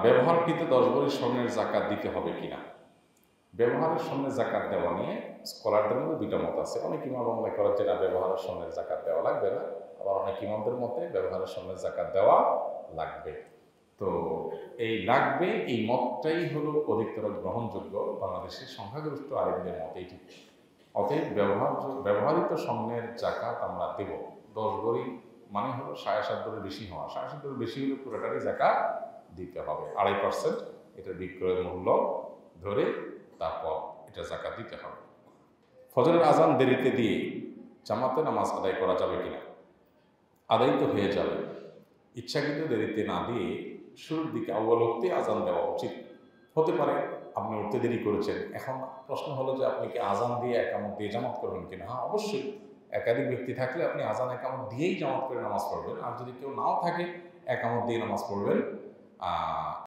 ব্যবহারকৃত 10 ভরি স্বর্ণের যাকাত দিতে হবে কিনা? ব্যবহারের স্বর্ণের যাকাত দেওয়া নিয়ে স্কলারদের মধ্যে দুইটা মত আছে। অনেক ইমাম মনে করেন যে না, ব্যবহারের স্বর্ণের যাকাত দেওয়া লাগবে না। আবার অনেক ইমামদের মতে ব্যবহারের স্বর্ণের যাকাত দেওয়া লাগবে। তো এই লাগবে, এই মতটাই হলো অধিকতর গ্রহণযোগ্য বাংলাদেশের সংখ্যাগরিষ্ঠ আলেমদের মত এইটি। অতএব ব্যবহৃত স্বর্ণের যাকাত আমরা দেব। 10 ভরি মানে হলো 7.5 ভরির বেশি হওয়া। 7.5 ভরির বেশি হলে পুরোটারই যাকাত দিতে হবে। 2.5% এটার বিক্রয়ের মূল্য ধরে তারপর এটা যাকাত দিতে হবে। ফজরের আজান দেরিতে দিয়ে জামাতে নামাজ আদায় করা যাবে কিনা? আদায় তো হয়ে যাবে। ইচ্ছাকৃত দেরিতে না দিয়ে শুরুর দিকে আউয়ালতে আজান দেওয়া উচিত। হতে পারে আপনি উঠতে দেরি করেছেন। এখন প্রশ্ন হলো যে আপনি কি আজান দিয়ে একামত দিয়ে জামাত করবেন কিনা? হ্যাঁ, অবশ্যই। একাধিক ব্যক্তি থাকলে আপনি আজান একামত দিয়েই জামাত করে নামাজ পড়বেন। আর যদি কেউ নাও থাকে, একামত দিয়ে নামাজ পড়বেন।